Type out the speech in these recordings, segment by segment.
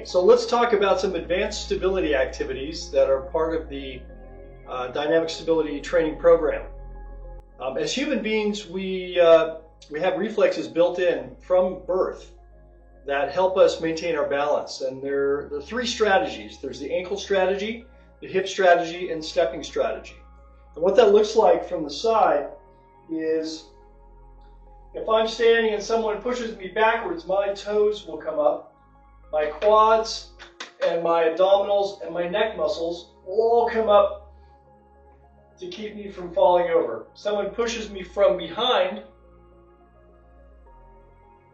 Okay, so let's talk about some advanced stability activities that are part of the dynamic stability training program. As human beings, we have reflexes built in from birth that help us maintain our balance. And there are three strategies. There's the ankle strategy, the hip strategy, and stepping strategy. And what that looks like from the side is if I'm standing and someone pushes me backwards, my toes will come up. My quads and my abdominals and my neck muscles all come up to keep me from falling over. Someone pushes me from behind,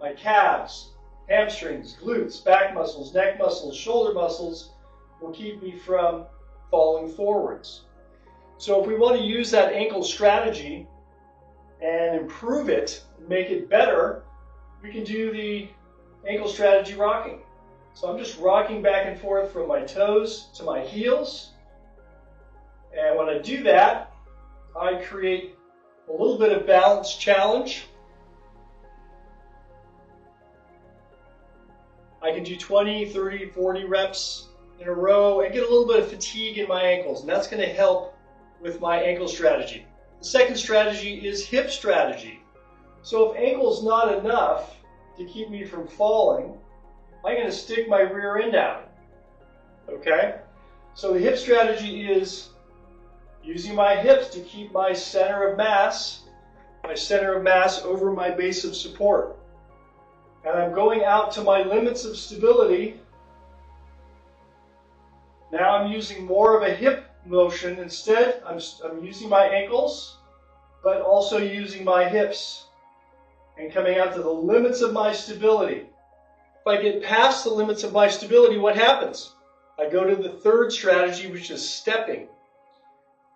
my calves, hamstrings, glutes, back muscles, neck muscles, shoulder muscles will keep me from falling forwards. So if we want to use that ankle strategy and improve it, make it better, we can do the ankle strategy rocking. So I'm just rocking back and forth from my toes to my heels. And when I do that, I create a little bit of balance challenge. I can do 20, 30, 40 reps in a row and get a little bit of fatigue in my ankles, and that's going to help with my ankle strategy. The second strategy is hip strategy. So if ankle's not enough to keep me from falling, I'm going to stick my rear end out. Okay? So the hip strategy is using my hips to keep my center of mass over my base of support. And I'm going out to my limits of stability. Now I'm using more of a hip motion. Instead, I'm using my ankles, but also using my hips and coming out to the limits of my stability. If I get past the limits of my stability, what happens? I go to the third strategy, which is stepping.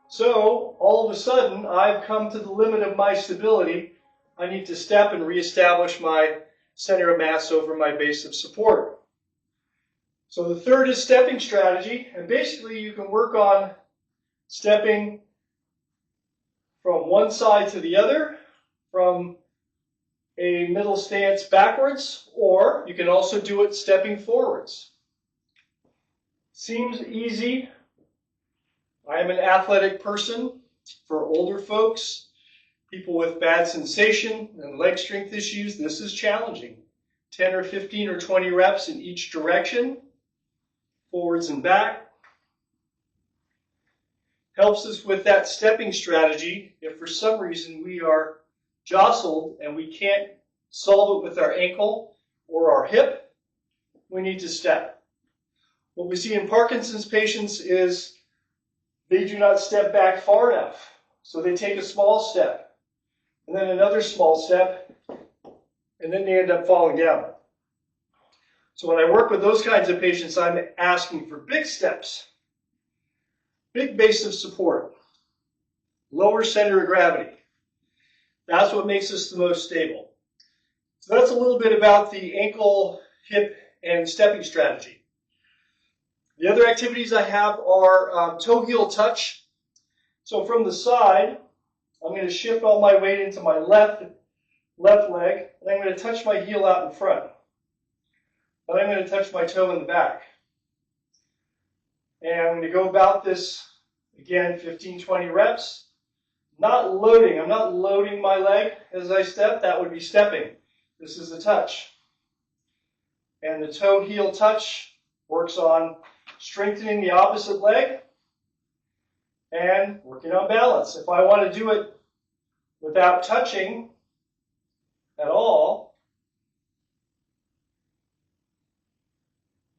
So all of a sudden, I've come to the limit of my stability. I need to step and reestablish my center of mass over my base of support. So the third is stepping strategy, and basically you can work on stepping from one side to the other, from a middle stance backwards, or you can also do it stepping forwards. Seems easy. I am an athletic person. For older folks, people with bad sensation and leg strength issues, this is challenging. 10 or 15 or 20 reps in each direction, forwards and back. Helps us with that stepping strategy if for some reason we are jostled and we can't solve it with our ankle or our hip, we need to step. What we see in Parkinson's patients is they do not step back far enough. So they take a small step, and then another small step, and then they end up falling down. So when I work with those kinds of patients, I'm asking for big steps, big base of support, lower center of gravity. That's what makes us the most stable. So that's a little bit about the ankle, hip, and stepping strategy. The other activities I have are toe heel touch. So from the side, I'm going to shift all my weight into my left leg, and I'm going to touch my heel out in front. And I'm going to touch my toe in the back. And I'm going to go about this, again, 15, 20 reps. Not loading. I'm not loading my leg as I step. That would be stepping. This is a touch. And the toe heel touch works on strengthening the opposite leg and working on balance. If I want to do it without touching at all,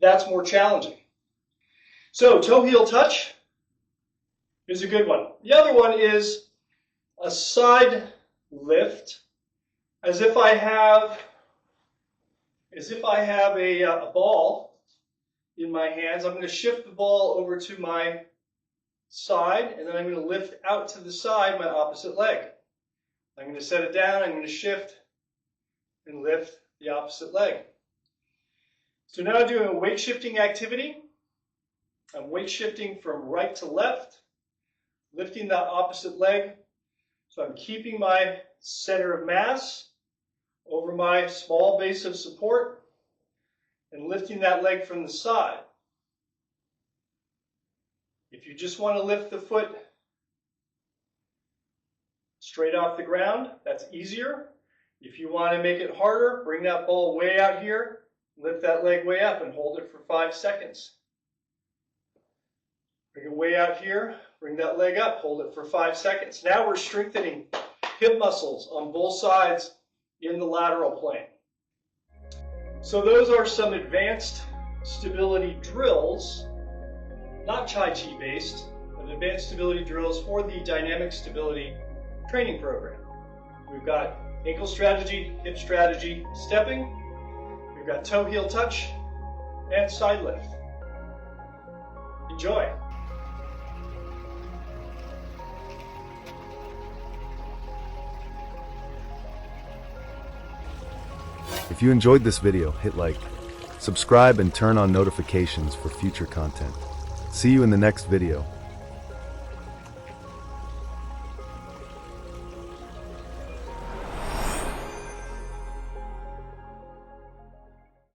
that's more challenging. So toe heel touch is a good one. The other one is a side lift, as if I have a ball in my hands. I'm going to shift the ball over to my side, and then I'm going to lift out to the side my opposite leg. I'm going to set it down, I'm going to shift and lift the opposite leg. So now I'm doing a weight shifting activity. I'm weight shifting from right to left, lifting that opposite leg. So I'm keeping my center of mass over my small base of support, and lifting that leg from the side. If you just want to lift the foot straight off the ground, that's easier. If you want to make it harder, bring that ball way out here, lift that leg way up and hold it for 5 seconds. Bring it way out here, bring that leg up, hold it for 5 seconds. Now we're strengthening hip muscles on both sides in the lateral plane. So those are some advanced stability drills, not Tai Chi based, but advanced stability drills for the dynamic stability training program. We've got ankle strategy, hip strategy, stepping. We've got toe heel touch and side lift. Enjoy. If you enjoyed this video, hit like, subscribe and turn on notifications for future content. See you in the next video.